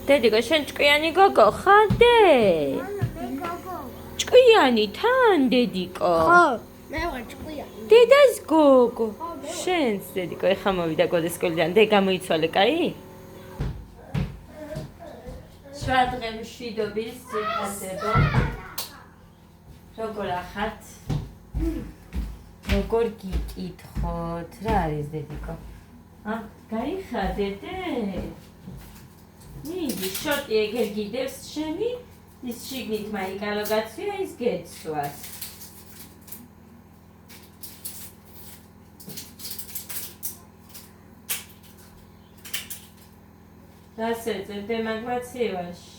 დედიკო, შენ ჭკვიანი გოგო ხარდე? ჭკვიანი თან, დედიკო? ხო, მე ვარ ჭკვიანი. დედას გოგო. შენს დედიკო, ეხა მოვიდა გოდეს სკოლიდან, დი გამოიცვალე, კაი? შვადღე მშვიდობის ძირფასებო. როგორ ახართ? როგორ გიკითხოთ? რა არის დედიკო? გაიხადეთ? მიდი, შოტი ეგერ გიდევს შენი, ის შიგნით მაიკალო გაცვია, ის გეცვას. დასეძებდე მაგვაცივაში.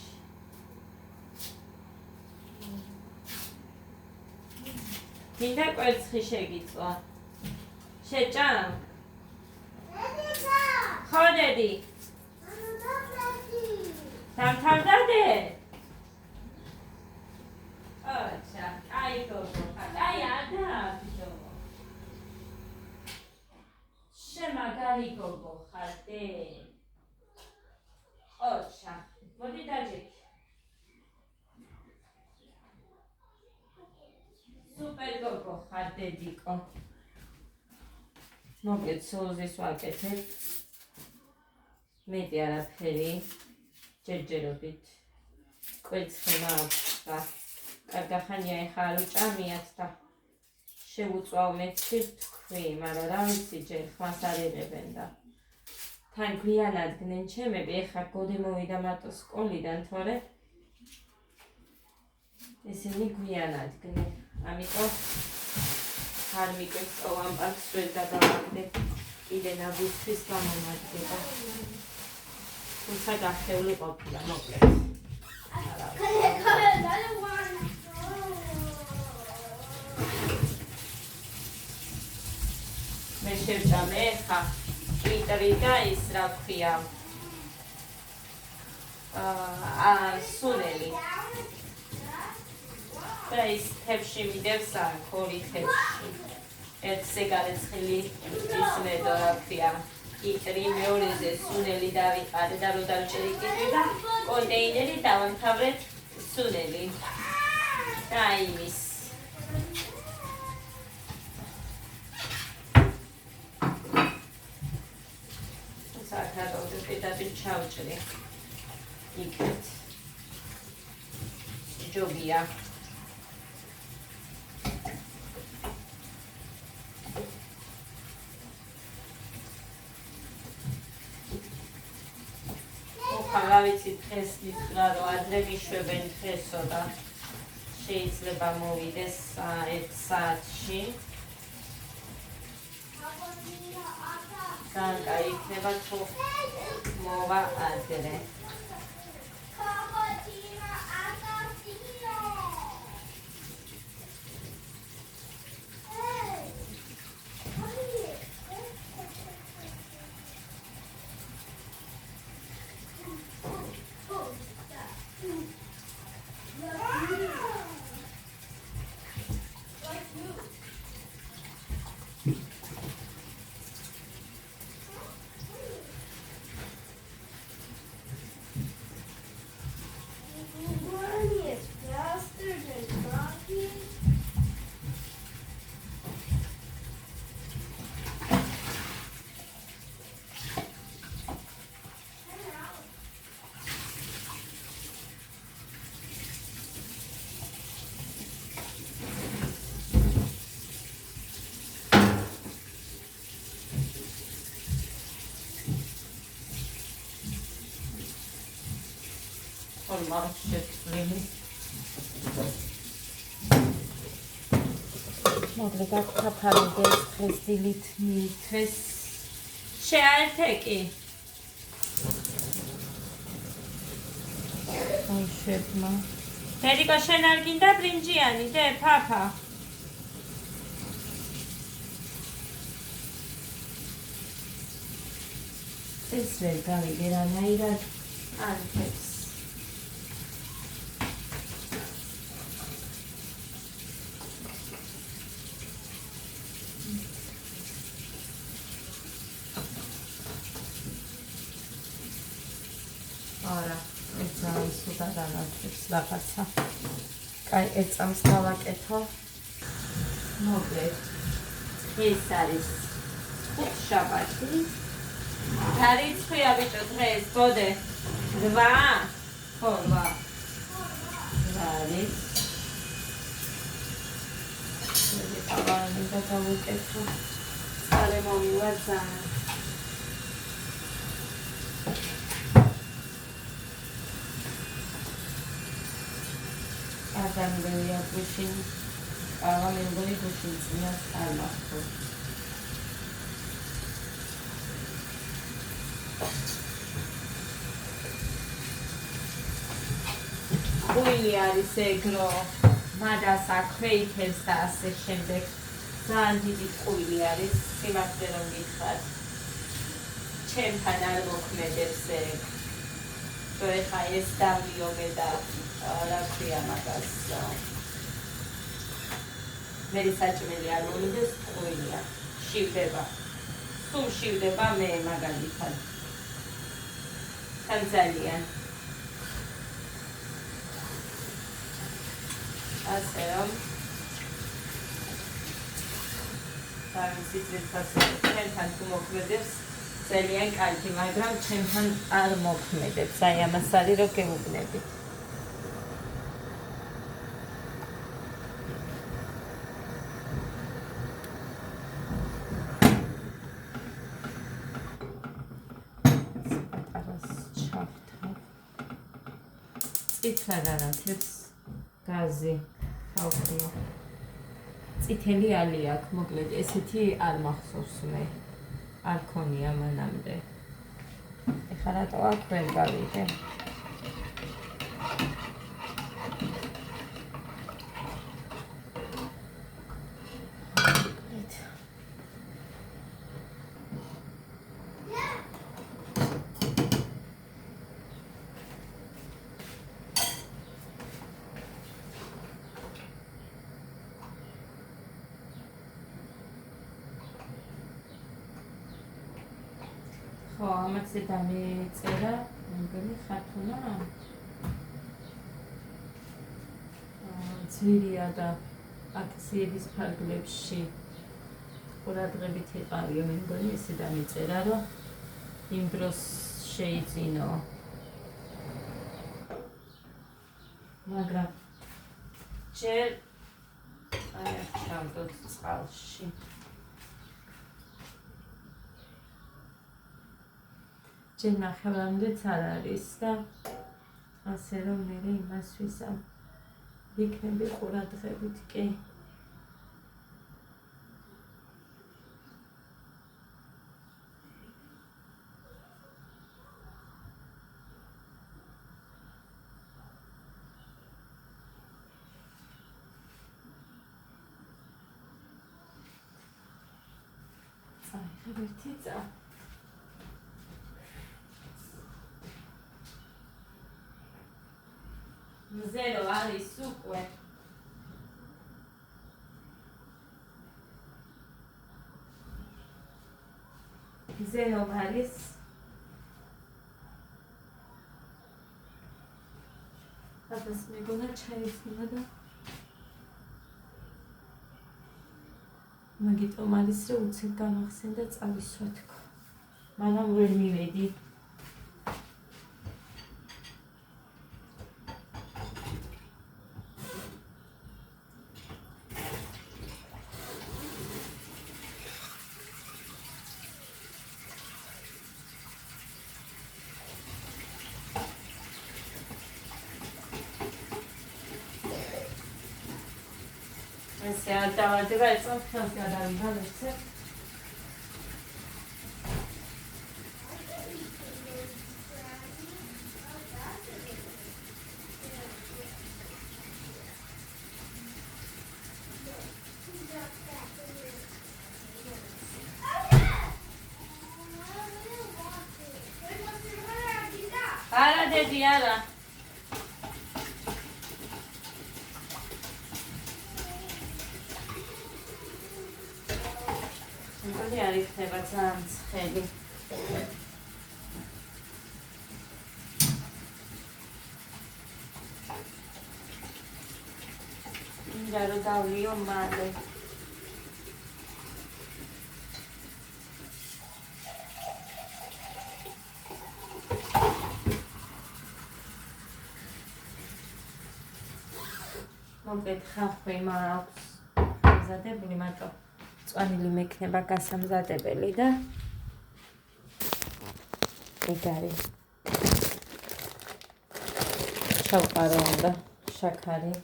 მინდა კვერცხი შეგიწვა. შეჭამ? ხო, დედი. დამთავრდადე? ოჩა, კაი გოგო, კაი ადაფიდო. შენ მაგარი გოგო ხარდე? ოჩა, მოდი დაჯექი. სუპერ გოგო ხარ დედიკო. მოგეთ სულზის ვაკეთებ. მეტი არაფერი. ჯერჯერობით. კვერცხი მაქვს და კარგახანია ეხა არ უჭამიათ და შევუწვავ მეცი თქვი, მაგრამ რა ვიცი ჯერ ხმას არ იღებენ და თან გვიანად გნენ ჩემები, ეხა გოდი მოვიდა მარტო სკოლიდან, თორე ესენი გვიანად გნენ. ამიტომ არ მიგვესწავ ამ პარკს ვერ გადავაგდე, კიდე ნაბისთვის გამომადგება. თუმცა გახეული ყოფილა, მოკლედ. მე შევჭამე ხა ტვიტერი და ის რა ქვია სუნელი და ის თებში მიდევს აქ ორი თებში ერთზე გარეცხილი ის მედო რა ქვია ტვიტერი მეორეზე სუნელი დავიყარე და რო დავჭერი ტვიტერი და კონტეინერი დავამთავრეთ სუნელი და იმის პირდაპირ ჩავჭრი იქეთ ჯობია რა ვიცი დღეს მითხრა რომ ადრე მიშვებენ დღესო და შეიძლება მოვიდეს 1 საათში განკა იქნება თუ მოვა ადრე. მოკლედ გაქაფარდეს დღეს დილით მითვეს შეაერთე აი შეგმა დედიკო შენ არ გინდა ბრინჯიანი დე ფაფა ეს ვერ გავიგე რანაირად ანთებს არა ძალიან სუდა განაცხადებს რაღაცა. კაი, ეწამს გავაკეთო. მოკლედ. ეს არის ხუთშაბათი. გარიცხვია ბიჭო დღეს, ბოდე. 8. ხო, 8. არის. მე დავაყენე და გავუკეთო. წარე მომივარ ძალიან. ადამიანია გუშინ აღარ მეგონი გუშინ წინას არ მახსოვს. ყვილი არის ეგრო, მადას აქვეითებს და ასე შემდეგ. ძალიან დიდი ყვილი არის, სიმართლე რომ გითხრათ. ჩემთან არ მოქმედებს ეგ. თუ ეხა ეს დავიოგე და რა ქვია მაგას. მე საჭმელი არ მომიდეს ყვილია. შივდება. სულ შივდება მე მაგალითად. თან ძალიან. ასე რომ ჩემთან თუ მოქმედებს ძალიან კარგი, მაგრამ ჩემთან არ მოქმედებს. აი ამას არის რომ გეუბნები. წითლა განათებს გაზი. აუქნია. წითელი ალი აქვს, მოკლედ ესეთი არ მახსოვს მე. არ ქონია მანამდე. ეხლა რატო აქ ვერ გავიდე? ხო, ამაც დამეწერა, მეგონი ხათუნა. ძვირია და აქციების ფარგლებში ყურადღებით იყავიო, მეგონი ესე დამეწერა, რომ იმ დროს შეიძინო. მაგრამ ჯერ აი აქ ჩავდოთ წყალში. ჯერ ნახევრამდეც არ არის და ასე რომ მე იმას ვისამ ვიქნები ყურადღებით კი. აი, ერთი წა. ზერო არის უკვე. ზერო არის. აბას მეგონა ჩაიძინა და მაგიტომ არის რომ უცებ გამახსენდა წავისვა თქო. მაგრამ ვერ მივედი. ესე არ დავარდება, ეწამს ხელს გადავიდა ვერცე. არა დედი, არა. არ იქნება ძალიან ცხელი. მინდა რომ დავლიო მალე. მოგეთ ხახვი მაქვს მზადებული, მაგრამ წვანილი მექნება გასამზადებელი და ეგ არის. ჩავყარო უნდა შაქარი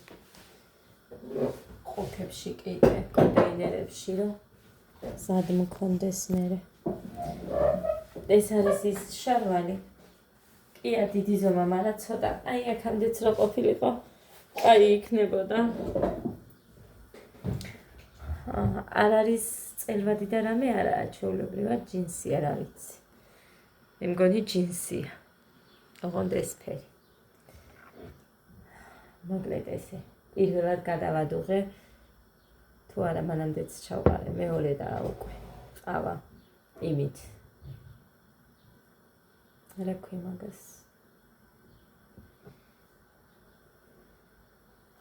ყუთებში კიდე კონტეინერებში, რომ ზად მქონდეს მერე. ეს არის ის შარვალი. კია დიდი ზომა, მაგრამ ცოტა. აი აქამდეც რო ყოფილიყო, აი იქნებოდა. არ არის წელვადი და რამე არაა, ჩვეულებრივად ჯინსი არ ვიცი. მე მგონი ჯინსია. ოღონდ ეს ფერი. მოკლედ ესე. პირველად გადავადუღე. თუ არა მანამდეც ჩავყარე, მეორე და უკვე. ყავა. იმით. რა ქვია მაგას?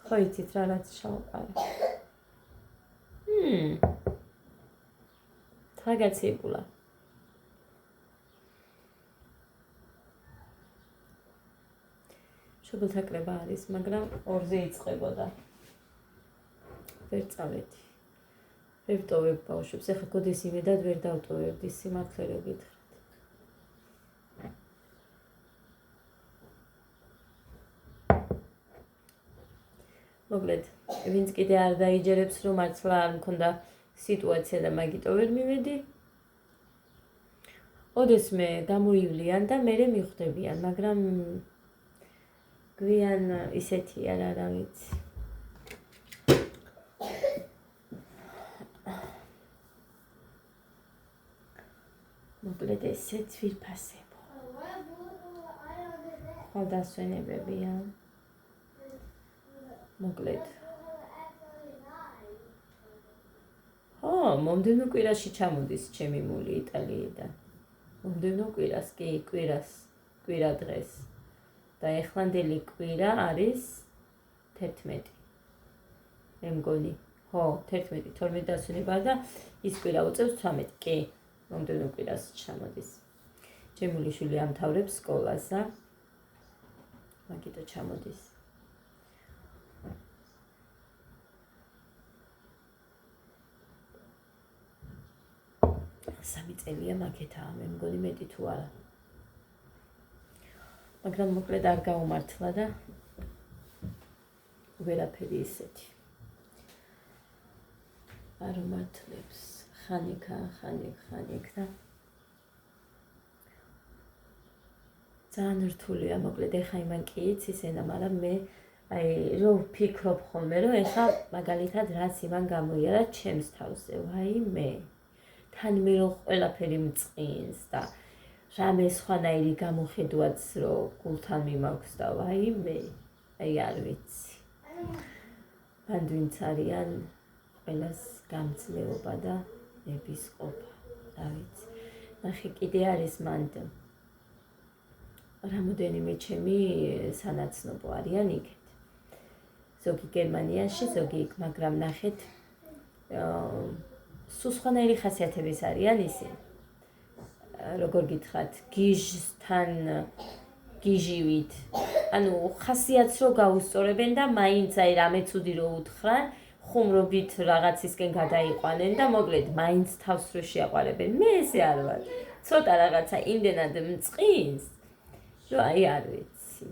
ხო იცით რა რაც ჩავყარე. თაგაცებულა. შუბილთა კრება არის, მაგრამ ორზე იწყებოდა. ვერ წავედი. ვერ ვტოვებ ბავშვებს, ეხლა გოდის იმედად ვერ დავტოვებდი, სიმართლე რო გითხრათ. მოკლედ, ვინც კიდე არ დაიჯერებს, რომ მართლა არ მქონდა სიტუაცია და მაგიტო ვერ მივედი. ოდესმე გამოივლიან და მერე მიხვდებიან, მაგრამ გვიან ისეთია რა ვიცი. მოკლედ ესეც ვირფასებო. ხო დასვენებებია. მოკლედ. ხო, მომდევნო კვირაში ჩამოდის ჩემი მული იტალიიდან. მომდევნო კვირას, კი, კვირა დღეს. და ეხლანდელი კვირა არის 11. მე მგონი. ხო, 11, 12 დასვენება და ის კვირა უწევს 18. კი, მომდევნო კვირას ჩამოდის. ჩემი მული შვილი ამთავრებს სკოლას და მაგიტო ჩამოდის. სამი წელია მაგეთაა, მე მგონი მეტი თუ არა. მაგრამ მოკლედ არ გაუმართლა და ვერაფერი ისეთი. არ უმართლებს, ხანიქ და ძალიან რთულია, მოკლედ ეხა იმან კი იცის ენა, მაგრამ მე აი რო ვფიქრობ ხოლმე, რომ ეხა მაგალითად რაც იმან გამოიარა ჩემს თავზე, ვაიმე. თან მე რო ყველაფერი მწყინს და რამე სხვანაირი გამოხედვაც რო გულთან მიმაქვს და ვაიმე, აი არ ვიცი. მანდ ვინც არიან ყველას გამძლეობა და ნებისყოფა, რა ვიცი. ნახე კიდე არის მანდ რამოდენიმე ჩემი სანაცნობო არიან იქეთ. ზოგი გერმანიაში, ზოგი იქ, მაგრამ ნახეთ სულ სხვანაირი ხასიათების არიან ისინი. როგორ გითხრათ, გიჟთან გიჟივით. ანუ ხასიათს რო გაუსწორებენ და მაინც აი რამე ცუდი რო უთხრან, ხუმრობით რაღაცისკენ გადაიყვანენ და მოკლედ მაინც თავს რო შეაყარებენ. მე ესე არ ვარ. ცოტა რაღაცა იმდენად მწყინს, რომ აი არ ვიცი.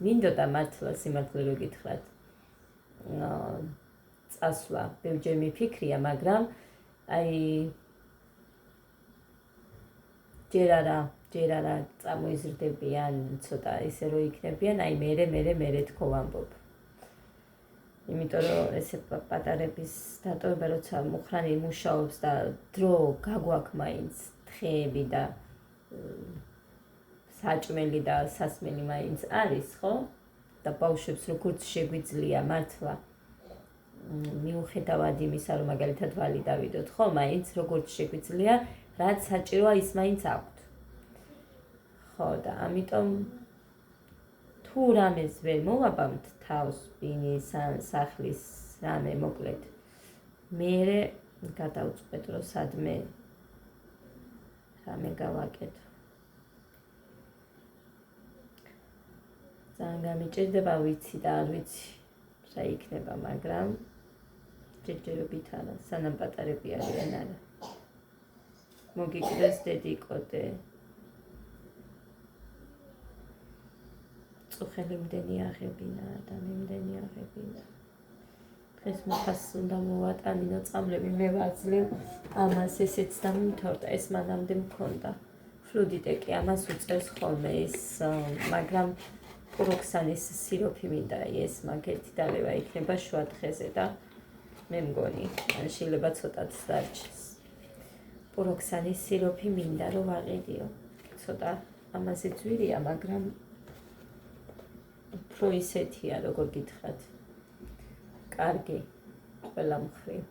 მინდოდა მართლა სიმართლე რო გითხრათ. წასვლა ბევრჯერ მიფიქრია, მაგრამ აი ჯერ არა წამოიზრდებიან, ცოტა ისე რო იქნებიან, აი მერე თქო ვამბობ. იმიტომ რომ ესე პატარების დატოვება როცა მუხრანი მუშაობს და დრო გაგვაქვს მაინც თხეები და საჭმელი და სასმელი მაინც არის, ხო? და ბავშვებს როგორც შეგვიძლია მართლა მიუხედავად იმისა, რომ მაგალითად ვალი დავიდოთ, ხო, მაინც როგორც შეგვიძლია, რაც საჭიროა ის მაინც აქვთ. ხო, და ამიტომ თუ რამეს ვერ მოვაბამთ თავს, ბინის ან სახლის რამე მოკლედ. მერე გადავწყვეტ, რომ სადმე რამე გავაკეთო. ძალიან გამიჭირდება ვიცი და არ ვიცი რა იქნება, მაგრამ ჯერჯერობით არა, სანამ პატარები არიან არა. მოგიგდეს დედიკოდე. წუხელი მდენი აღებინა და მიმდენი აღებინა. დღეს მოხას უნდა მოვატანინო წამლები მე ვაძლევ ამას ესეც და მიმთორდა ეს მანამდე მქონდა. ფლუდიტე კი ამას უწევს ხოლმე ის, მაგრამ პუროქსანის სიროფი მინდა ეს მაგერთი დალევა იქნება შუა დღეზე და მე მგონი ან შეიძლება ცოტაც დარჩეს. პუროქსანის სიროფი მინდა რომ ვაყიდიო. ცოტა ამაზე ძვირია, მაგრამ უფრო ისეთია, როგორ გითხრათ. კარგი, ყველა მხრივ.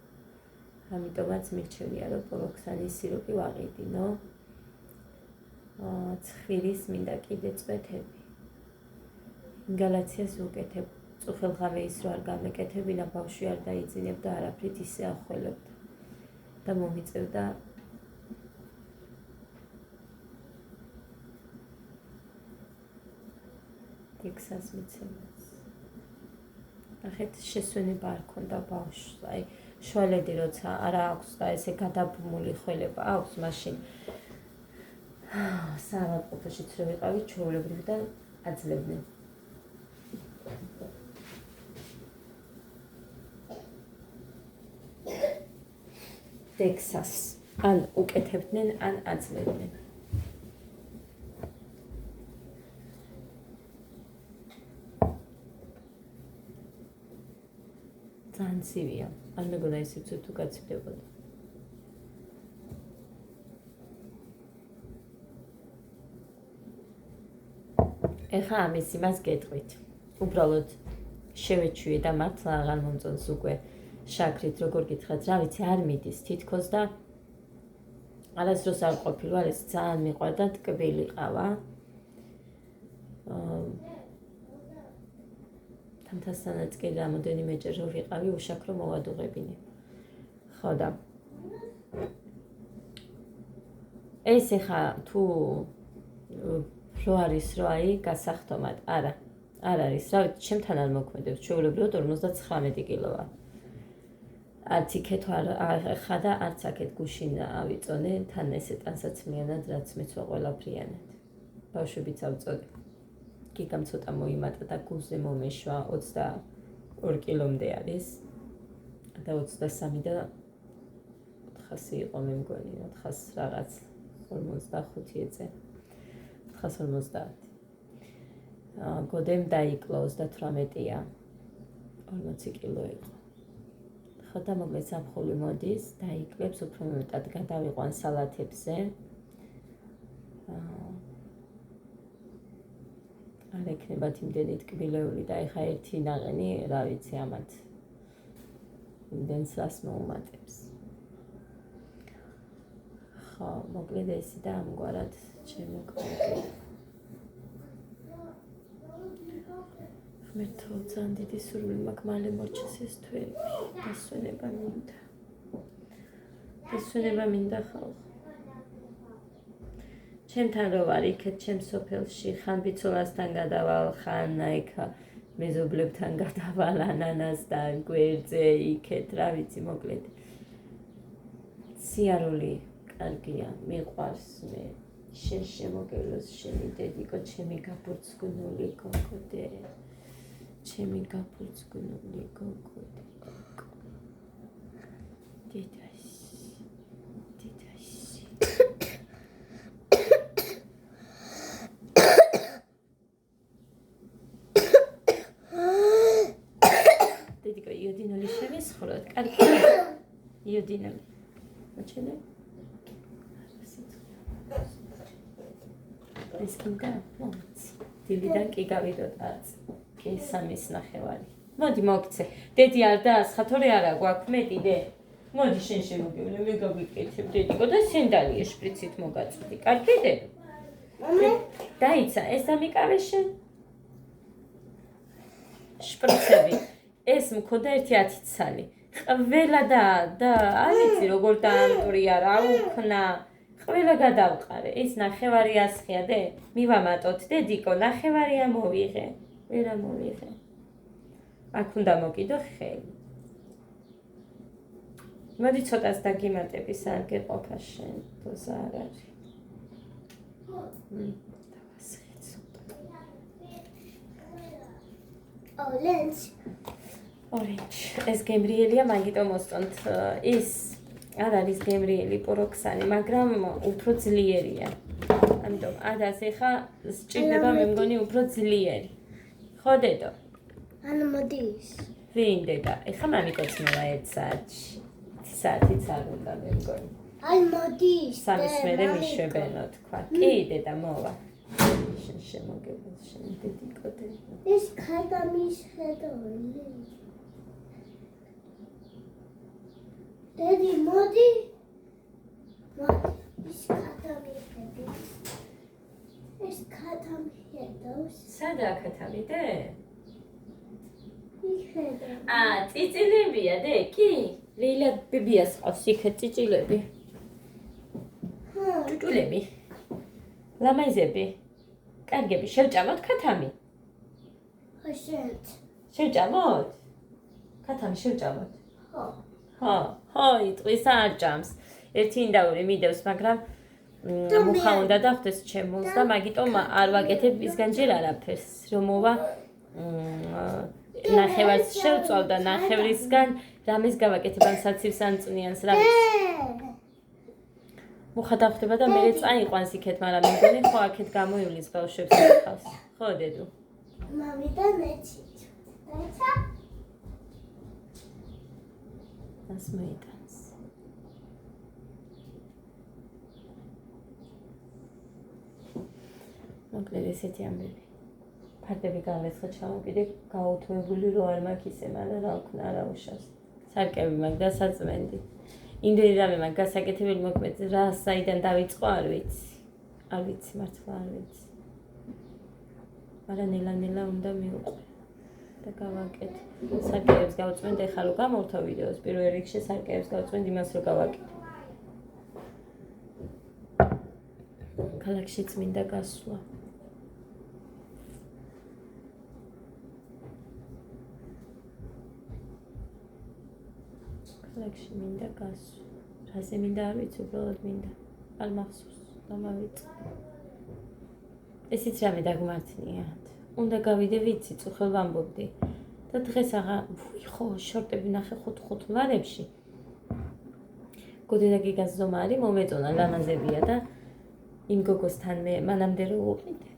ამიტომაც მირჩენია, რომ პუროქსანის სიროპი ვაყიდინო. ცხვირის მინდა კიდე წვეთები. ინგალაციას ვუკეთებ. წუხელღავეის რო არ გამეკეთებინა, ბავშვი არ დაიძინებდა არაფრით ისე ახველებდა. და მომიწევდა ექსას მიცემას. ნახეთ, შესვენება არ ქონდა ბავშვს. აი, შვალედი როცა არა აქვს და ესე გადაბმული ხველება აქვს, მაშინ საავადმყოფოშიც რო ვიყავი, ჩვეულებრივად აძლევდნენ. ექსას ან უკეთებდნენ, ან აძლევდნენ. ძალიან ცივია. არ მეგონა ისიც თუ გაცივდებოდა. ეხა ამის იმას გეტყვით. უბრალოდ შევეჩვიე და მართლა აღარ მომწონს უკვე შაქრით, როგორ გითხრათ, რა ვიცი, არ მიდის თითქოს და არასდროს არ ყოფილი ვარ, ეს ძალიან მიყვარდა, ტკბილი ყავა. თამთასთანაც კი რამოდენიმეჯერ რო ვიყავი, უშაქრო მოვადუღებინე. ხო და ეს ეხა თუ რო არის რო აი გასახტომად, არა, არ არის, რა ვიცი, ჩემთან არ მოქმედებს, ჩვეულებრივად 59 კილო ვარ. არც იქეთ ხა და არც აქეთ გუშინ ავიწონე, თან ესე ტანსაცმლიანად, რაც მეცვა ყველაფრიანად. ბავშვებიც ავწოდე. გიგამ ცოტა მოიმატა და გულზე მომეშვა 22 კილომდე არის. და 23 და 400 იყო მე მგონი, 400 რაღაც 45 ეწე. 450. გოდემ დაიკლო 38-ია. 40 კილო იყო. ხო და მოკლედ ზაფხული მოდის, დაიკლებს, უფრო მეტად გადავიყვან სალათებზე. არ ექნებათ იმდენი ტკბილეული და ეხა ერთი ნაყენი, რა ვიცი, ამათ იმდენს რას მოუმატებს. ხო, მოკლედ ესი და ამგვარად ჩემი კვალი. ღმერთო, ძალიან დიდი სურვილი მაქვს მალე მორჩეს ეს თვეები. დასვენება მინდა. დასვენება მინდა ხალხო. ჩემთან რო ვარ იქეთ ჩემ სოფელში, ხან ბიცოლასთან გადავალ, ხან იქ მეზობლებთან გადავალ, ანანასთან, გვერდზე იქეთ, რა ვიცი, მოკლედ. სიარული კარგია, მიყვარს მე. შენ შემოგელოს შენი დედიკო, ჩემი გაბურცგუნული გოგოდე. ჩემი გაბურცგუნული გოგოდე. დედაში. დედიკო, იოდინული შევისხვროთ, კარგი. იოდინული. მოჩენე? ეს კიდე მომცი. დილიდან კი გავიდოდაც. კი სამის ნახევარი. მოდი მოგცე. დედი არ დაასხათორე არა გვაქვს მეტი დე. მოდი შენ შემოგივლე, მე გაგვიკეთებ დედიკო და შენ დალიე შპრიცით მოგაწვდი. კარგი დე? დაიცა, ეს ამიკავე შენ? შპრიცები. ეს მქონდა 1-10 ცალი. ყველა და არ ვიცი როგორ დაამტვრია რა უქნა. ყველა გადავყარე. ეს ნახევარი ასხია დე. მივამატოთ დედიკო, ნახევარი ამოვიღე. ვერ ამოვიღე. აქ უნდა მოკიდო ხელი. მოდი ცოტას დაგიმატები, სად გეყოფა შენ, თოზე არ არის. Orange. ეს გემრიელია, მაგიტომ მოსწონთ. ის არ არის გემრიელი პოროქსანი, მაგრამ უფრო ძლიერია. ამიტომ ადას ეხა სჭირდება მე მგონი უფრო ძლიერი. ხო დედო? ანუ მოდის. ვინ დედა? ეხა მამიკოც მოვა 1 საათში. საათიც არ უნდა მე მგონი. აი მოდის. სამის მერე მიშვებენო თქვა. კი დედა მოვა. შენ შემოგებულ შენ დედიკო დედა. ეს ქადამის ხედავი. დედი მოდი. ის ქადამი ხედავ. ეს ქადამი ხედავს. სადა ქათამი დე? იხედა. წიწილებია დე? კი. ლეილა ბებიას ყავს იქეთ წიწილები. ჭუჭულები. ლამაზები. კარგები, შევჭამოთ ქათამი. ხოშეთ. შევჭამოთ? ქათამი შევჭამოთ? ხო. ხო, იტყვის არ ჭამს. ერთი ინდაური მიდევს, მაგრამ მუხა უნდა დახვდეს ჩემულს და მაგიტომ არ ვაკეთებ ისგან ჯერ არაფერს, რომ მოვა ნახევარს შევწვალ და ნახევრისგან რამეს გავაკეთებ ან საცივს ან წვნიანს რა ვიცი. მუხა დახვდება და მე წაიყვანს იქეთ, მაგრამ მე მგონი ხო აქეთ გამოივლის ბავშვებს ხავს. ხო დედო. მამიდან ეცით. დაიცა? ას მოიტანს. მოკლედ ესეთი ამბები. ფარდები გავესხა ჩამოკიდე, გაუთმებული რო არ მაქვს ისე, მაგრამ რა ვქნა რა უშავს. სარკევი მაქვს და საწმენდი. იმდენი რამე მაქვს გასაკეთებელი, მოკლედ რა საიდან დავიწყო არ ვიცი. არ ვიცი, მართლა არ ვიცი. მაგრამ ნელა უნდა მივყვე და გავაკეთე. სარკევებს გავწმენდი, ეხლა რო გამოვთო ვიდეოს, პირველ რიგში სარკევებს გავწმენდი იმას რო გავაკეთე. ქალაქში წმინდა გასვლა. ქალაქში მინდა გასვლა. რაზე მინდა არ ვიცი, უბრალოდ მინდა. არ მახსოვს, დამავიწყე. ესიც რამე დაგმართნიათ. უნდა გავიდე ვიცი, წუხელ ვამბობდი. და დღეს ვუი ხო, შორტები ნახე 5 ლარებში. გოდედა გიგას ზომა არის, მომეწონა ლამაზებია და იმ გოგოსთან მე მანამდე რო უყიდე.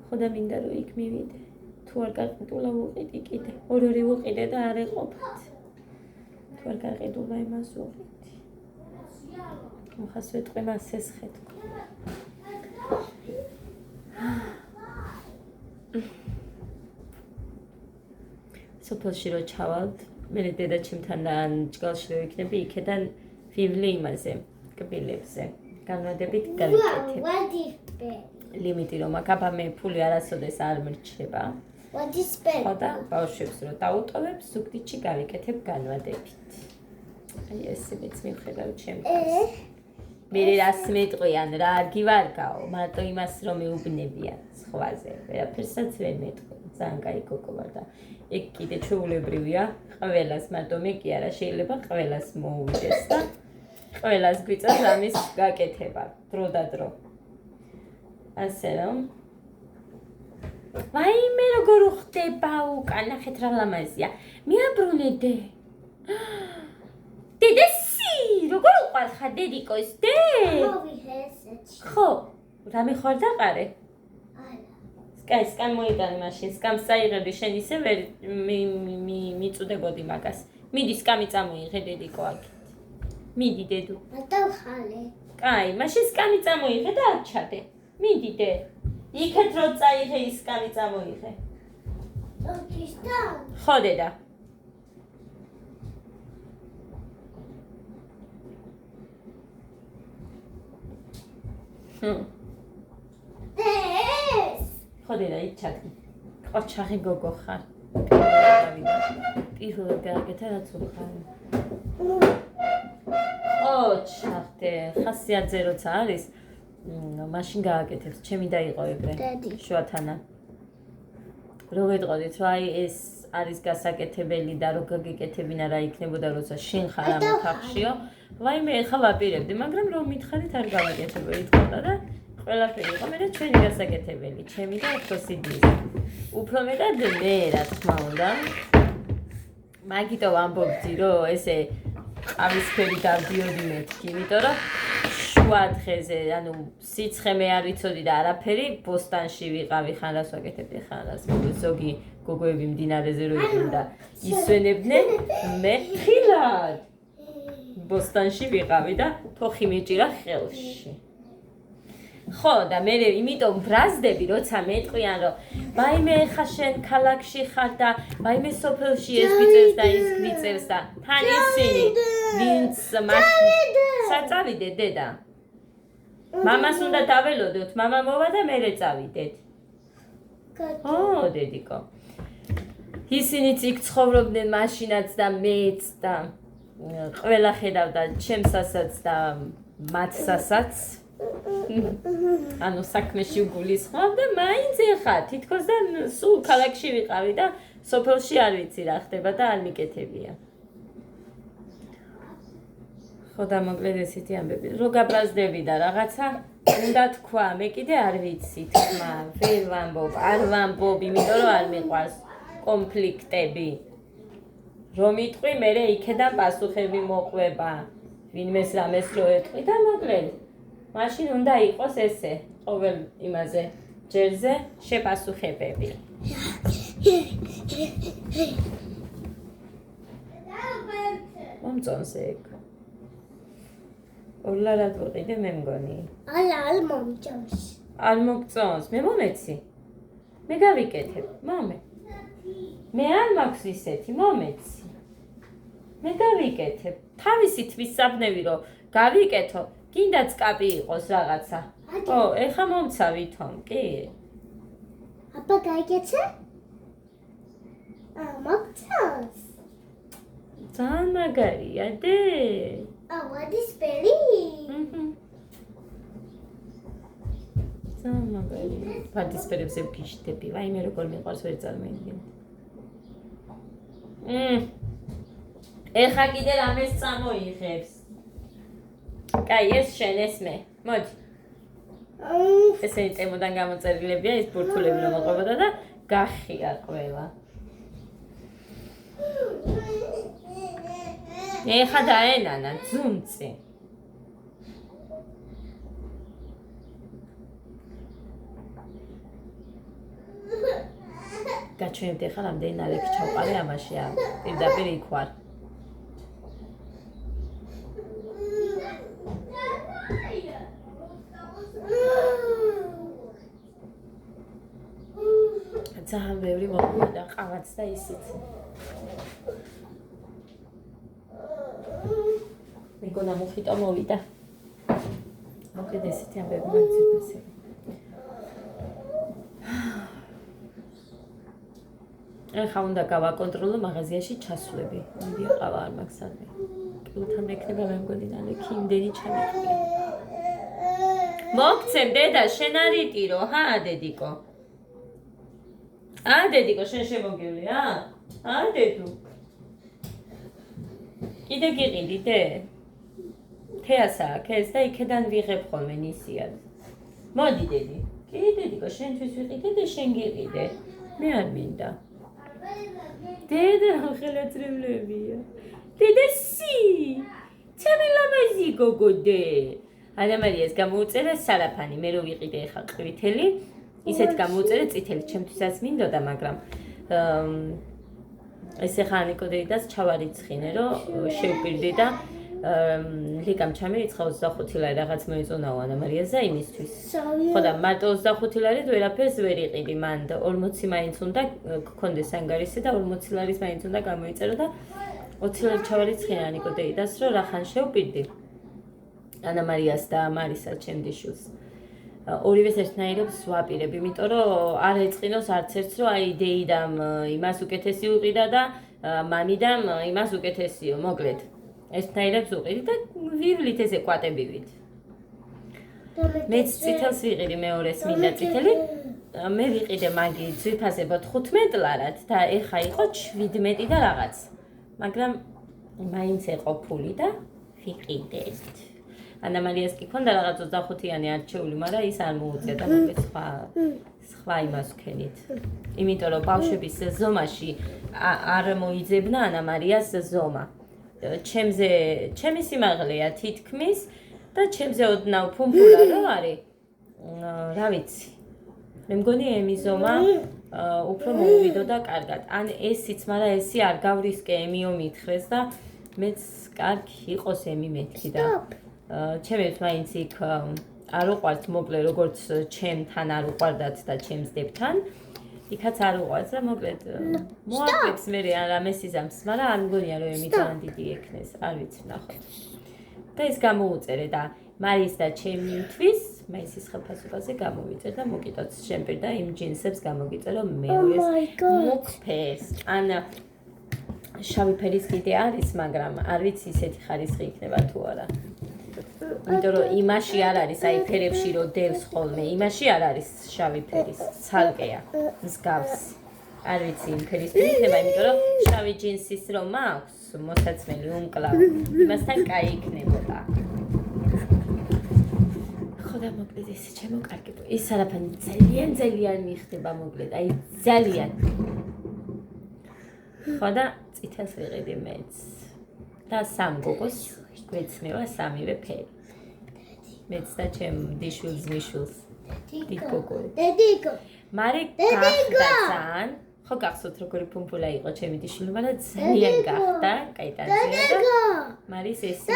ხო და მინდა რომ იქ მივიდე. თუ არ გაყიდულა უყიდი კიდე. ორი უყიდე და არ ეყოფათ. თუ არ გაყიდულა იმას უყიდი. მოხას ვეთყვი მას ეს ხედო. სოფელში რო ჩავალთ, მე დედა ჩემთან ჯგალში რო იქნები, იქედან ვივლი იმაზე, კბილებზე. განვადებით გავიკეთებ. ლიმიტი რომ აქ აბა მე ფული არასოდეს არ მრჩება. ხო და ბავშვებს რო დაუტოვებ, ზუგდიდში გავიკეთებ განვადებით. აი ესეც მივხედავ ჩემთვის. მე რას მეტყვიან რა არ გივარგაო, მარტო იმას რომ მეუბნებიან სხვაზე. ვერაფერსაც ვერ მეტყვი. ძალიან კაი გოგო ვარ და ეგ კიდე ჩვეულებრივია. ყველას მარტო მე კი არა, შეიძლება ყველას მოუვიდეს და ყველას გვიწევს ამის გაკეთება დრო და დრო. ასე რომ ვაიმე როგორ ხდება უკან, ნახეთ რა ლამაზია. მიაბრუნე დე. დედესი, როგორ უყარ ხარ დედიკოს დე? ხო, რამე ხარ დაყარე? არა. სკამ მოიტანი მაშინ, სკამს წაიღებდი, შენ ისე ვერ მიწუდებოდი მაგას. მიდი სკამი წამოიღე დედიკო აქეთ. მიდი დედო. დავხალე. კაი, მაშინ სკამი წამოიღე და არ ჩადე. მიდი დე. იქეთ რო წაიღე ის სკამი წამოიღე. ხო დედა. ხო დედა, იქ ჩადე. ყოჩაღი გოგო ხარ. პირველად გააკეთა რაც უხარი. ყოჩაღდე, ხასიათზე როცა არის, მაშინ გააკეთებს, ჩემი დაიყო ეგრე. შუათანა. რო ვეტყოდით, რომ აი ეს არის გასაკეთებელი და რო გაგეკეთებინა რა იქნებოდა, როცა შენ ხარ ამ ოთახშიო. ვაიმე, ეხლა ვაპირებდი, მაგრამ რომ მითხარით არ გავაკეთებოდი თქონდა და ყველაფერი იყო, მე და ჩვენი გასაკეთებელი, ჩემი და ოქროსი დის. უფრო მეტად მე რა თქმა უნდა. მაგიტო ვამბობდი, რომ ესე ყავისფერი დავდიოდი მეთქი, იმიტომ რომ შუა დღეზე, ანუ სიცხე მე არ ვიცოდი და არაფერი, ბოსტანში ვიყავი, ხან რას ვაკეთებდი, ხან რას. ზოგი გოგოები მდინარეზე რო იყვნენ და ისვენებდნენ, მე ხილად ბოსტანში ვიყავი და თოხი მეჭირა ხელში. ხო და მე იმიტომ ბრაზდები, როცა მეტყვიან, რომ ვაიმე ხა შენ ქალაქში ხარ და ვაიმე სოფელში ეს გვიწევს და ის გვიწევს და თან ისინი ვინც მაშინ საწავიდე დედა. მამას უნდა დაველოდოთ, მამა მოვა და მე წავიდეთ. ო, დედიკო. ისინიც იქ ცხოვრობდნენ მაშინაც და მეც და ყველა ხედავდა ჩემსასაც და მათსასაც. ანუ საქმეში უგულისხმობ და მაინც ეხა თითქოს და სულ ქალაქში ვიყავი და სოფელში არ ვიცი რა ხდება და არ მიკეთებია. ხო და მოკლედ ესეთი ამბები. რო გაბრაზდები და რაღაცა უნდა თქვა, მე კიდე არ ვიცი თქმა, ვერ ვამბობ, არ ვამბობ, იმიტომ რომ არ მიყვარს კონფლიქტები. რომ იტყვი, მე იქედან პასუხები მოყვება. ვინმეს რამეს რო ეტყვი და მოკლედ მაშინ უნდა იყოს ესე, ყოველ იმაზე ჯერზე შეპასუხებები. მომწონს ეგ. ორლარად ვიყიდე მე მგონი. არ მომწონს. არ მოგწონს, მე მომეცი. მე გავიკეთებ, მომე. მე არ მაქვს ისეთი, მომეცი. მე გავიკეთებ. თავისი თვის საბნევი რომ გავიკეთო. კიდაც კაპი იყოს რაღაცა. ო, ეხა მომცა ვითომ, კი? აბა გაიგეცე? მოგწონს. ძალიან მაგარია, დე. ვადისფერი? ძალიან მაგარია. ვადისფერებზე ვგიშდები, ვაიმე როგორ მიყვარს ვერ წარმოიდგინე. ეხა კიდე რამეს წამოიღებს. კაი, ეს შენ ეს მე. მოდი. ესენი ტემოდან გამოწერილებია, ის ბურთულები რომ მოყვებოდა და გახია ყველა. ეხა დაენანა, ძუნწი. გაჩვენებდი ახლა რამდენი ნალექი ჩავყარე ამაში, პირდაპირ იქ ვარ. ძალიან ბევრი მოყვება ყავაც და ისიც. მეგონა მოხიტო მოვიდა. მოკლედ ესეთი ამბები მაგზებს. ეხლა უნდა გავაკონტროლო მაღაზიაში ჩასვლები. მოდი ყავა არ მაქვს ადმე. კილოთან მექნება მე მგონი ნალექი იმდენი ჩამიყრია. მოგცემ დედა შენ არ იტირო, ჰა დედიკო. დედიკო შენ შემოგევლია? დედუ. კიდე გიყიდი დე? თეას აქ ეს და იქედან ვიღებ ხოლმე ნისიად. მოდი დედი. კი დედიკო შენთვის ვიყიდე და შენ გიყიდე. მე არ მინდა. დედა ხელაწრებლებია. დედა სი. ჩემი ლამაზი გოგო დე. ანა მარიას გამოუწერა სარაფანი, მე რო ვიყიდე ხა ყვითელი. ისეთ გამოუწერე წითელი, ჩემთვისაც მინდოდა, მაგრამ ესე ხანიკო დედას ჩავარიცხინე, რომ შევპირდი და ლიკამ ჩამერიცხა 25 ლარი რაღაც მოეწონაო ანა მარიაზე იმისთვის. ხო და მარტო 25 ლარით ვერაფერს ვერ იყიდი, მან 40 მაინც უნდა გქონდეს ანგარისი და 40 ლარის მაინც უნდა გამოიწერო და 20 ლარი ჩავარიცხინე ანიკო დედას, რომ რახან შევპირდი. ანა მარიას და მარისა ჩემდიშვილს. ორივეს ერთნაირად ვაპირებ, იმიტომ რომ არ ეწყინოს არც ერთს რომ აი დეიდამ იმას უკეთესი უყიდა და მამიდამ იმას უკეთესიო, მოკლედ. ერთნაირად ვუყიდი და ვივლით ესე კვატებივით. მეც წითელს ვიყიდი მეორეს მინდა წითელი. მე ვიყიდე მაგი ძვირფასებო 15 ლარად და ეხა იყო 17 და რაღაც. მაგრამ მაინც ეყო ფული და ვიყიდეთ. ანამალიას კი ქონდა რაღაც 25-იანი არჩეული, მაგრამ ის არ მოუწია და მოკლედ სხვა იმას ვქენით. იმიტომ რომ ბავშვების ზომაში არ მოიძებნა ანამალიას ზომა. ჩემი სიმაღლეა თითქმის და ჩემზე ოდნავ ფუმფულა რო არის. რა ვიცი. მე მგონი ემი ზომა უფრო მოუვიდო და კარგად. ან ესიც, მაგრამ ესი არ გავრისკე ემიო მითხრეს და მეც კარგი იყოს ემი მეთქი და ჩემებს მაინც იქ არ უყვართ მოკლედ როგორც ჩემთან არ უყვარდათ და ჩემს დებთან. იქაც არ უყვარს და მოკლედ მოაკლებს მე რამეს იზამს, მაგრამ არ მგონია რომ ემი ძალიან დიდი ექნეს, არ ვიცი ნახოთ. და ის გამოუწერე და მარის და ჩემთვის მაისის ხელფასობაზე გამოვიწერ და მოკიდოთ შემპირ და იმ ჯინსებს გამოგიწერო მეორეს მუქფერს. ან შავი ფერის კიდე არის, მაგრამ არ ვიცი ისეთი ხარისხი იქნება თუ არა. იმიტომ რომ იმაში არ არის, აი ფერებში რო დევს ხოლმე, იმაში არ არის შავი ფერის, ცალკეა, მსგავსი. არ ვიცი იმ ფერის თუ იქნება, იმიტომ რომ შავი ჯინსის რომ აქვს, მოსაცმელი უმკლავ, იმასთან კაი იქნებოდა. ხოდა მოკლედ ესე ჩემო კარგებო, ის არაფერი ძალიან მიხდება მოკლედ, აი ძალიან. ხოდა წითელს ვიყიდი მეც და სამ გოგოს გვეცნევა სამივე ფერი. მეც და ჩემ დიშვილს მიშვილს დიდ გოგოებს. დედიკო. მარე გახდა ძალიან, ხო გახსოვთ როგორი ფუმფულა იყო ჩემი დიშვილი, მაგრამ ძალიან გახდა, კაიტანზეა და მარის ესი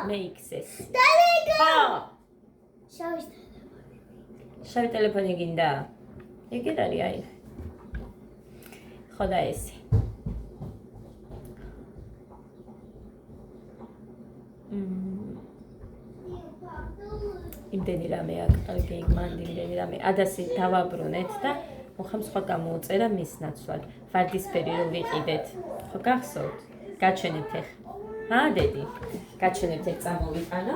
მე იქსეს. დედიკო. შავი ტელეფონი გინდა? ეგ არის აი. ხო და ესე. იმდენი რამე აქ კარგი მანდი იმდენი რამე ადასი დავაბრუნეთ და მოხამ სხვა გამოუწერა მის ნაცვლად ვარდისფერი რომ ვიყიდეთ ხო გახსოვთ გაჩვენებთ ეხლა დედი გაჩვენებთ ეგ წამოვიყანო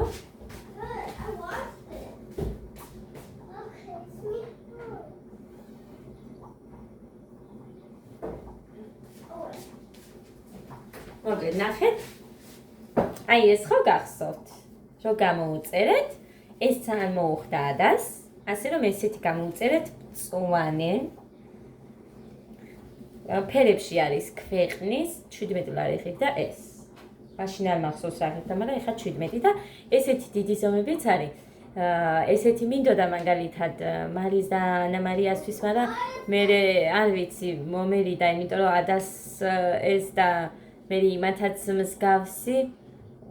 მოკლედ ნახეთ აი ეს ხო გახსოვთ რომ გამოუწერეთ ეს ძალიან მოუხდა ადას, ასე რომ ესეთი გამოუწერეთ წვანე. ფერებში არის ქვეყნის 17 ლარი ხით და ეს. მაშინ არ მახსოვს რა ხით, მაგრამ ეხლა 17 და ესეთი დიდი ზომებიც არის. ესეთი მინდოდა მაგალითად მარის და ანამარიასთვის, მაგრამ მე არ ვიცი მომერიდა, იმიტომ რომ ადას ეს და მე იმათაც მსგავსი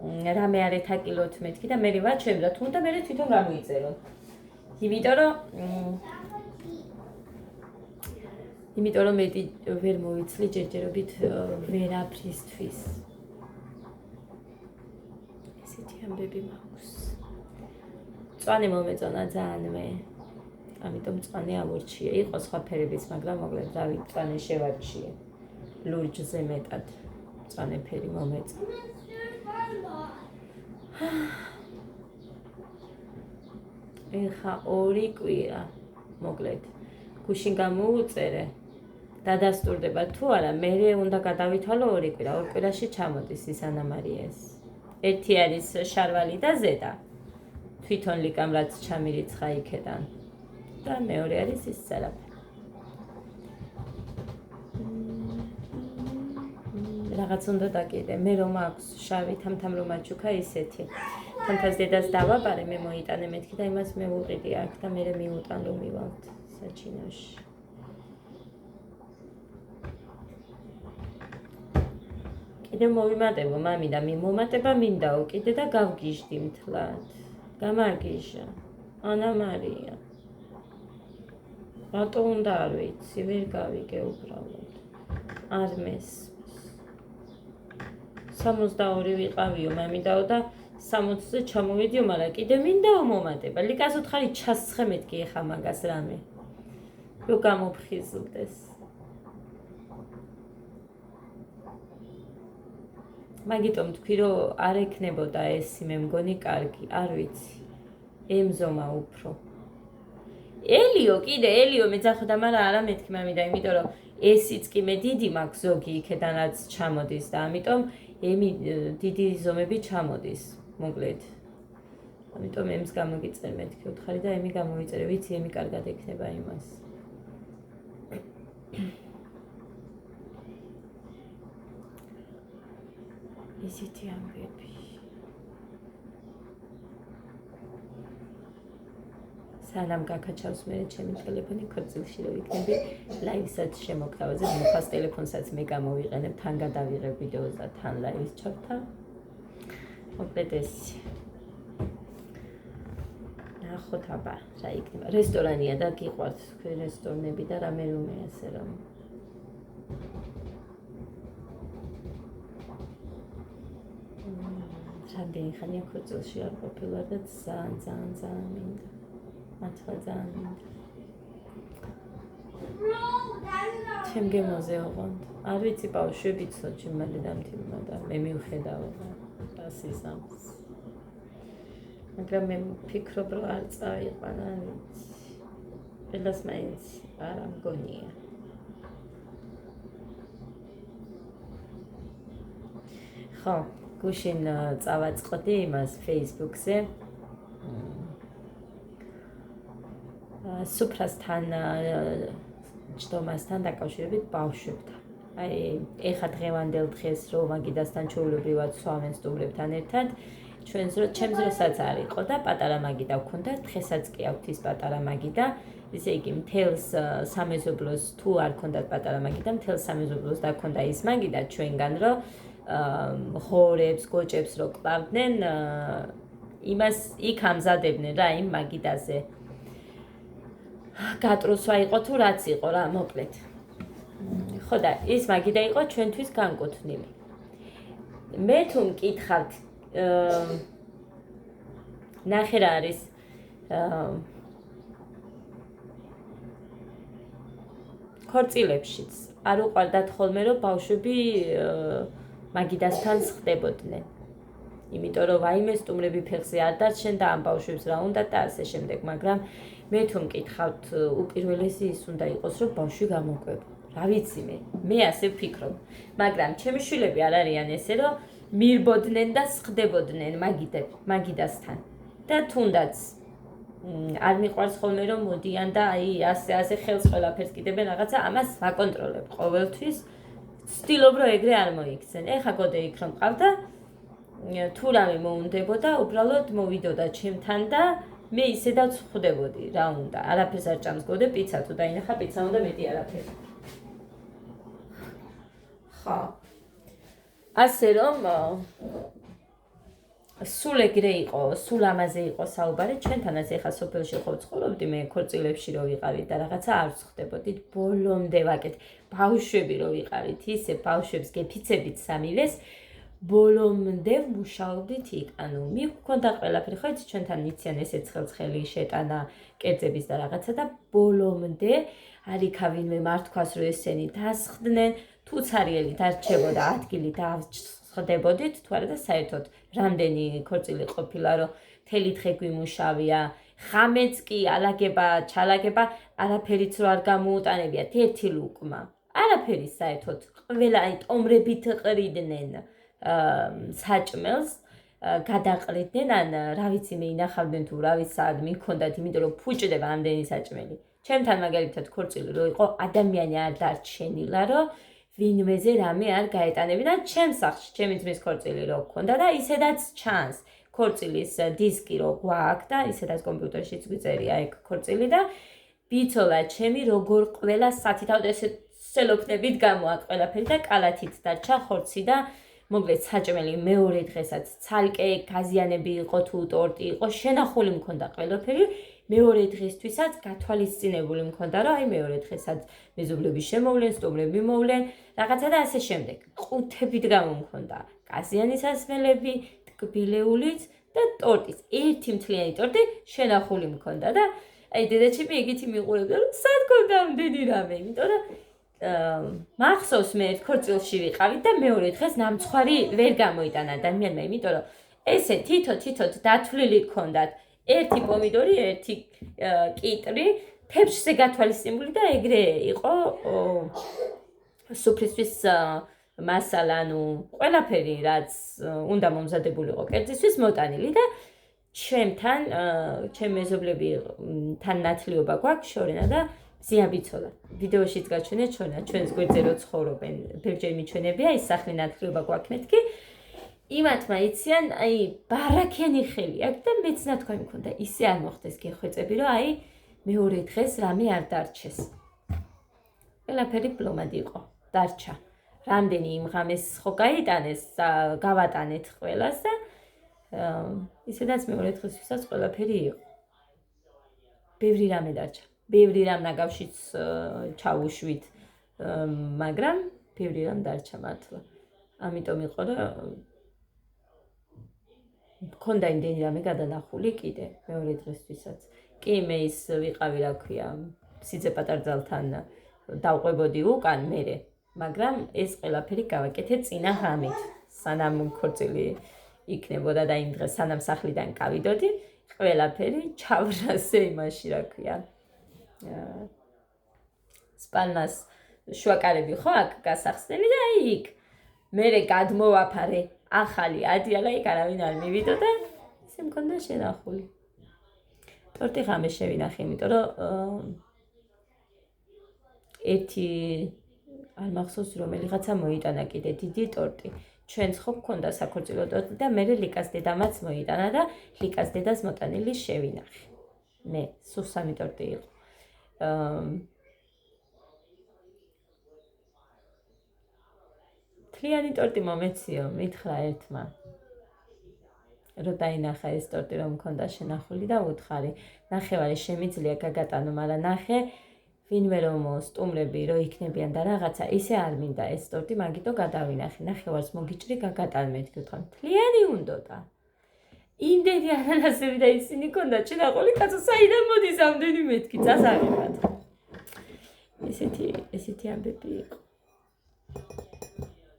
რამე არ ეთაკილოთ მეთქი და მე ვაჩვენ და თუნდა მე თვითონ გამოიწერო. იმიტომ რომ მე ვერ მოვიცლი ჯერჯერობით ვერაფრისთვის. ესეთი ამბები მაქვს. წვანე მომეწონა ძალიან მე. ამიტომ წვანე ამორჩიე. იყო სხვა ფერების, მაგრამ მოკლედ დავით წვანე შევარჩიე. ლურჯზე მეტად წვანე ფერი მომეწონა. ეხა 2 კვირა მოკლედ გუშინ გამოუწერე დადასტურდება თუ არა მე უნდა გადავითვალო 2 კვირა 2 კვირაში ჩამოდის ის ანამარიეს ერთი არის შარვალი და ზედა თვითონ ლიკამ რაც ჩამირიცხა იქედან და მეორე არის ის სერაფი რაღაც უნდა დაკიდე მე რომ აქვს შავი თამთამ რომ აჩუქა ისეთი თამთას დედას დავაბარე მე მოიტანე მეთქი და იმას მე ვუყიდი აქ და მე მიუტან რომ მივალთ საჩინოში კიდე მოვიმატებო მამი და მიმომატება მინდაო კიდე და გავგიჟდი მთლად გამარგიჟა ანა მარია რატო უნდა არ ვიცი ვერ გავიგე უბრალოდ არ მესმის 62 ვიყავიო მამიდაო და 60-ზე ჩამოვიდიო, მაგრამ კიდე მინდა მომატება. ლიკას უთხარი ჩასცხე მეთქი ეხა მაგას რამე. რო გამოფხიზლდეს. მაგიტომ თქვი რომ არ ეკნებოდა ეს მე მგონი კარგი, არ ვიცი. ემზომა უფრო. ელიო მეძახოდა, მაგრამ არა მეთქი მამიდა, იმიტომ რომ ესიც კი მე დიდი მაქვს ზოგი იქედანაც ჩამოდის და ამიტომ ემი დიდი ზომები ჩამოდის, მოკლედ. ამიტომ ემს გამოგიწერ მეთქი უთხარი და ემი გამოვიწერე, ვიცი ემი კარგად ექნება იმას. ისეთი ამბები. სანამ გაკაჩავს მე ჩემი ტელეფონი ქორწილში რო ვიქნები, ლაივსაც შემოგთავაზე, მუხას ტელეფონსაც მე გამოვიყენებ, თან გადავიღებ ვიდეოს და თან ლაივს ჩავთავ. მოკლედ ეს. ნახოთ აბა, რა იქნება. რესტორანია და გიყვართ თქვენ რესტორნები და რამე ასე რომ. რამდენი ხანია ქორწილში არ ყოფილვარ და ძალიან მინდა. მართლა ძალიან მინდა. ჩემ გემოზე ოღონდ. არ ვიცი ბავშვები ცოტა მალე დამთილმა და მე მივხედავ რასიზმს. მაგრამ მე ვფიქრობ რომ არ წავიყვან, არ ვიცი. ყველას მაინც არ ამგონია. ხო, გუშინ წავაწყდი იმას Facebook-ზე. სუფრასთან ჯდომასთან დაკავშირებით ბავშვებთან. აი, ეხა დღევანდელ დღეს რო მაგიდასთან ჩვეულებრივად სვამენ სტუმრებთან ერთად, ჩვენს ჩემს დროსაც არ იყო და პატარა მაგიდა ვქონდა, დღესაც კი აქვთ ის პატარა მაგიდა. ისე იგი მთელს სამეზობლოს თუ არ ქონდათ პატარა მაგიდა, მთელს სამეზობლოს დაქონდა ის მაგიდა ჩვენგან, რომ ღორებს, გოჭებს რო კლავდნენ, იმას იქ ამზადებდნენ რა იმ მაგიდაზე. გატრუსვა იყო თუ რაც იყო რა, მოკლედ. ხო და ის მაგიდა იყო ჩვენთვის განკუთვნილი. მე თუ მკითხავთ, ნახე რა არის ქორწილებშიც არ უყვარდათ ხოლმე რომ ბავშვები მაგიდასთან სხდებოდნენ. იმიტომ რომ ვაიმე სტუმრები ფეხზე არ დარჩენ და ამ ბავშვებს რა უნდა და ასე შემდეგ, მაგრამ მე თუ მკითხავთ, უპირველესი ის უნდა იყოს, რომ ბავშვი გამოკვება. რა ვიცი მე ასე ვფიქრობ. მაგრამ ჩემი შვილები არ არიან ესე, რომ მირბოდნენ და სხდებოდნენ მაგიდასთან. და თუნდაც არ მიყვარს ხოლმე რომ მოდიან და აი ასე ხელს ყველაფერს კიდებენ რაღაცა, ამას ვაკონტროლებ ყოველთვის. ვცდილობ რომ ეგრე არ მოიქცენ. ეხა გოდე იქ რომ მყავდა, თუ რამე მოუნდებოდა, უბრალოდ მოვიდოდა ჩემთან და მე ისედაც ხვდებოდი რა უნდა. არაფერს არ ჭამს გოდე პიცა თუ დაინახა პიცა უნდა მეტი არაფერი. ხო. ასე რომ სულ ეგრე იყო, სულ ამაზე იყო საუბარი, ჩვენთანაც ეხა სოფელში ხო ვცხოვრობდი, მე ქორწილებში რო ვიყავით და რაღაცა არ ვხვდებოდით, ბოლომდე ვაკეთ. ბავშვები რო ვიყავით, ისე ბავშვებს გეფიცებით სამივეს, ბოლომდე ვმუშაობდით იქ. ანუ მიგქონდა ყველაფერი, ხო იცი ჩვენთან იციან ესეც ხელცხელი შეტანა კერძების და რაღაცა და ბოლომდე არ იქავინმე მართქვას რომ ესენი დასხდნენ, თუ ცარიელი დარჩებოდა ადგილი დავსხდებოდით, თუ არა და საერთოდ რამდენი ქორწილი ყოფილა რომ მთელი დღე გვიმუშავია, ხამეც კი ალაგება, ჩალაგება, არაფერიც რო არ გამოუტანებიათ, ერთი ლუკმა. არაფერი საერთოდ, ყველა ტომრებით ყრიდნენ საჭმელს, გადაყრიდნენ, ან რა ვიცი მე ინახავდნენ თუ რა ვიცი სად მიქონდათ, იმიტომ რომ ფუჭდება ამდენი საჭმელი. ჩემთან მაგალითად ქორწილი რო იყო, ადამიანი არ დარჩენილა, რომ ვინმეზე რამე არ გაეტანებინა. ჩემს სახლში, ჩემი ძმის ქორწილი რო გქონდა და ისედაც ჩანს ქორწილის დისკი რო გვაქვს და ისედაც კომპიუტერშიც გვიწერია ეგ ქორწილი და ბიცოლა ჩემი როგორ ყველა სათითავ ესე სელოფნებით გამოაქვს ყველაფერი და კალათით დარჩა ხორცი და მოკლედ საჭმელი მეორე დღესაც ცალკე გაზიანები იყო თუ ტორტი იყო, შენახული მქონდა ყველაფერი. მეორე დღესთვისაც გათვალისწინებული მქონდა, რომ აი მეორე დღესაც მეზობლები შემოვლენ, სტუმრები მოვლენ, რაღაცა და ასე შემდეგ. ყუთებით გამომქონდა. გაზიანის ასმელები, რკბილეულიც და ტორტიც. ერთი მთლიანი ტორტი შენახული მქონდა და აი დედაჩემი ეგეთი მიყურებდა, რომ სად გქონდა ამდენი რამე, იმიტომ რომ მახსოვს მე ერთ ქორწილში ვიყავით და მეორე დღეს ნამცხვარი ვერ გამოიტანა ადამიანმა, იმიტომ რომ ესე თითო დათვლილი გქონდათ ერთი პომიდორი, ერთი კიტრი, თებშზე გათვალისწინებული და ეგრე იყო სუფრისთვის მასალა, ანუ ყველაფერი რაც უნდა მომზადებულიყო კერძისთვის მოტანილი და ჩემთან ჩემი მეზობლები თან ნათლიობა გვაქვს შორენა და ზიაბიცოლა. ვიდეოშიც გაჩვენეთ შორენა ჩვენს გვერდზე რო ცხოვრობენ, ბევრჯერ მიჩვენებია ის სახლი ნათლიობა გვაქვს მეთქი. იმათმა იციან, აი ბარაქიანი ხელი აქვს და მეც ნათქვამი მქონდა, ისე არ მოხდეს გეხვეწები, რომ აი მეორე დღეს რამე არ დარჩეს. ყველაფერი ბლომად იყო, დარჩა. რამდენი იმ ღამეს ხო გაიტანეს, გავატანეთ ყველას და ისედაც მეორე დღესვისაც ყველაფერი იყო. ბევრი რამე დარჩა. ბევრი რამ ნაგავშიც ჩაუშვით, მაგრამ ბევრი რამ დარჩა მართლა. ამიტომ იყო რომ მქონდა იმდენი რამე გადანახული კიდე მეორე დღესვისაც. კი მე ის ვიყავი, რა ქვია, სიძე პატარძალთან დავყვებოდი უკან მერე, მაგრამ ეს ყველაფერი გავაკეთე წინა ღამით, სანამ ქორწილი იქნებოდა და იმ დღეს სანამ სახლიდან გავიდოდი, ყველაფერი ჩავრასე იმაში, რა ქვია. სპალნას შუაკარები ხო აქ გასახსნელი და აი იქ მერე გადმოვაფარე ახალი ადიალა, იქ არავინ არ მივიდო და ისე მქონდა შენახული. ტორტი ღამე შევინახე, იმიტომ რომ ერთი არ მახსოვს რომელიღაცა მოიტანა კიდე დიდი ტორტი. ჩვენც ხო გქონდა საქორწილო ტორტი და მე ლიკას დედამაც მოიტანა და ლიკას დედას მოტანილი შევინახე. მე სულ 3 ტორტი იყო. მთლიანი ტორტი მომეციო, მითხრა ერთმა. რო დაინახა ეს ტორტი რომ მქონდა შენახული და უთხარი, ნახევარი შემიძლია გაგატანო, მაგრამ ნახე ვინმე რომ სტუმრები რო იქნებიან და რაღაცა ისე არ მინდა ეს ტორტი მაგიტო გადავინახე, ნახევარს მოგიჭრი გაგატან მეთქი, ვთქვა მთლიანი უნდოდა. იმდენი ანანასები და ისინი ქონდა შენახული, კაცო საიდან მოდის ამდენი მეთქი, წასაღებად. ესეთი ამბები იყო.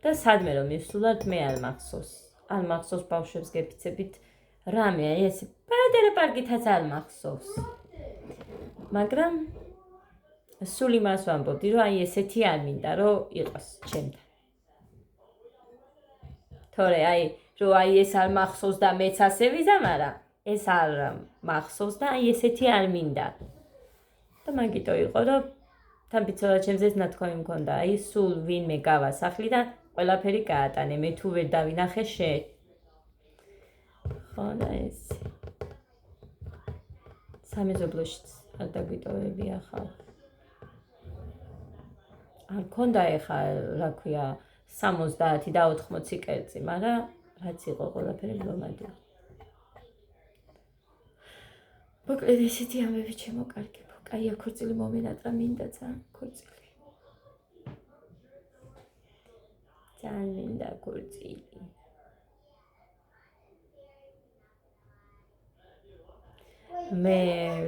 და სადმე რომ მივსულათ მე არ მახსოვს ბავშვებს გეფიცებით რამე, აი ესე პატარა პარკითაც არ მახსოვს. მაგრამ სულ იმას ვამბობდი, რომ აი ესეთი არ მინდა, რომ იყოს ჩემთან. თორე აი, რომ აი ეს არ მახსოვს და მეც ასე ვიზამარა, ეს არ მახსოვს და აი ესეთი არ მინდა. და მაგიტო იყო, რომ თან ბიცოლა ჩემზეც ნათქვამი მქონდა, აი სულ ვინმე გავა სახლიდან, ყველაფერი გაატანე, მე თუ ვერ დავინახე შენ. ხო და ეს სამეზობლოშიც არ დაგვიტოვებია ხალ. არ მქონდა ეხა, რა ქვია, 70 და 80 კერძი, მაგრამ რაც იყო ყველაფერი ბლომადი. მოკლედ ესეთი ამბები ჩემო კარგებო. კაია ქორწილი მომენატრა მინდა ძალიან ქორწილი. ძალიან მინდა ქორწილი. მე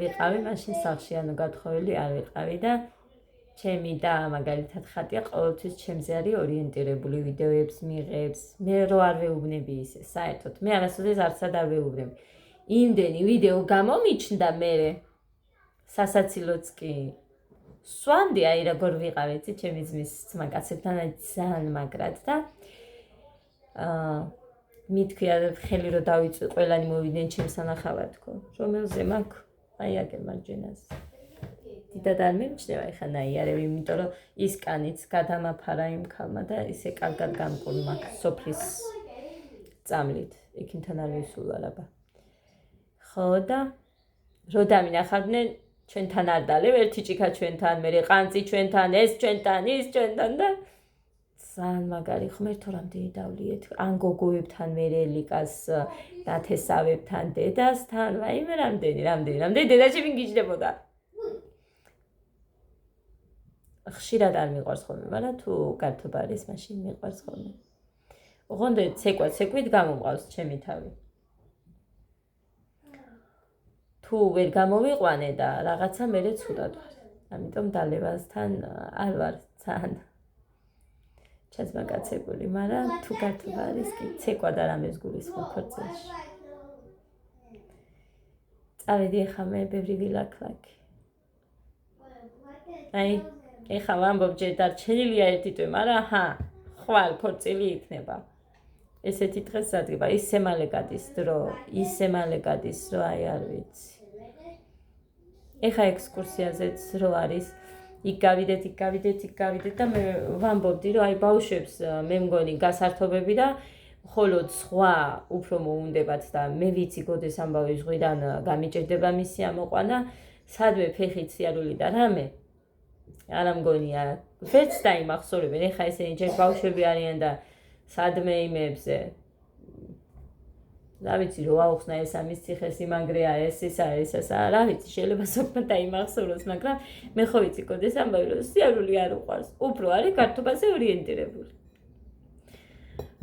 ვიყავი მაშინ სახლში, ანუ გათხოვილი არ ვიყავი და ჩემი და მაგალითად ხატია ყოველთვის ჩემზე არის ორიენტირებული, ვიდეოებს მიღებს, მე რო არ ვეუბნები ისე, საერთოდ მე არასოდეს არცად არ ვეუბნები. იმდენი ვიდეო გამომიჩნდა მერე სასაცილოც კი სვამდი, აი როგორ ვიყავ, იცი, ჩემი ძმის ძმაკაცებთან ძალიან მაგრად და მithქვია ხელი რო დავიწვი, ყველანი მოვიდნენ ჩემს სანახავად თქო, რომელზე მაქვს, აი აგერ მარჯვენას. დიდად არ მემჩნევა ეხა ნაიარევი, იმიტომ რომ ის კანიც გადამაფარა იმ ქალმა და ისე კარგად გამკურმა სოფლის წამლით, იქინთან არ ვისულა რაბა. ხო და რო დამინახავდნენ ჩვენთან არ დალევ, ერთი ჭიქა ჩვენთან, მერე ყანწი ჩვენთან, ეს ჩვენთან, ის ჩვენთან და ძალიან მაგარი ღმერთო რამდენი დავლიეთ, ან გოგოებთან მერე ლიკას ნათესავებთან, დედასთან, ვაიმე რამდენი დედაჩემი გიჯდებოდა. ხშირად არ მიყვარს ხოლმე, მაგრამ თუ გართობა არის, მაშინ მიყვარს ხოლმე. ოღონდ ცეკვით გამომყავს ჩემი თავი. თუ ვერ გამოვიყვანე და რაღაცა მერე ცუდად ვარ. ამიტომ დალევასთან არ ვარ ძალიან ჩაცმაკაცებული, მაგრამ თუ გართობა არის კი ცეკვა და რამეს გულისხმობ ქორწილში. წავედი ახლა მე ბევრი ვილაქლაკი. აი, ეხლა ვამბობ ჯერ დარჩენილია ერთი თვე, მაგრამ ხვალ ქორწილი იქნება. ესეთი დღეს სადგება, ისე მალე გადის დრო, აი არ ვიცი. ეხლა ექსკურსიაზეც რო არის, იქ გავიდეთ და მე ვამბობდი, რომ აი ბავშვებს მე მგონი გასართობები და ხოლო სხვა უფრო მოუნდებათ და მე ვიცი გოდეს ამბავი ზღვიდან გამიჭირდება მისი ამოყვანა, სადვე ფეხი სიარული და რამე არა მგონია ვერც დაიმახსოვრებენ. ეხლა ესენი ჯერ ბავშვები არიან და სადმე იმებზე რა ვიცი რო აუხსნა ეს ამის ციხე სიმაგრეა ეს ესა რა ვიცი შეიძლება სოფმა დაიმახსოვროს, მაგრამ მე ხო ვიცი გოდეს ამბავი რომ სიარული არ უყვარს, უფრო არის გართობაზე ორიენტირებული.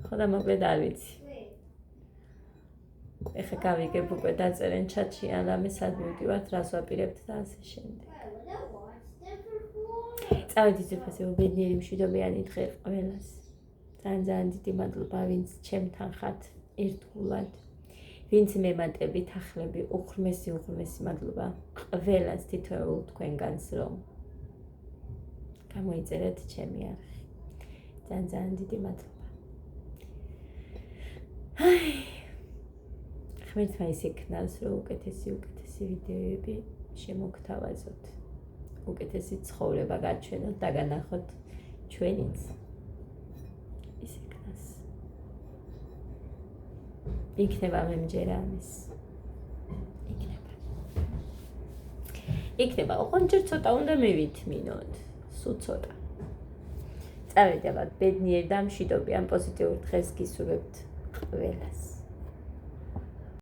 ხო და მოკლედ არ ვიცი. ეხლა გავიგებ უკვე დაწერენ ჩატში ან რამე სად მივდივართ, რას ვაპირებთ და ასე შემდეგ. წავედი ზეფასე ბედნიერი მშვიდობიანი დღე ყველას. ძალიან დიდი მადლობა ვინც ჩემთან ხართ ერთგულად. ვინც მემატებით ახლები უღრმესი მადლობა ყველას თითოეულ თქვენგანს რომ გამოიწერეთ ჩემი არხი. ძალიან დიდი მადლობა. ღმერთმა ის იქნას რომ უკეთესი ვიდეოები შემოგთავაზოთ. უკეთესი ცხოვრება გაჩვენოთ და განახოთ ჩვენიც. ის იქნას. იქნება მე მჯერა ამის. იქნება, ოღონდ ჯერ ცოტა უნდა მევითმინოთ. სულ ცოტა. წავედი ალბათ ბედნიერ და მშვიდობიან პოზიტიურ დღეს გისურვებთ ყველას.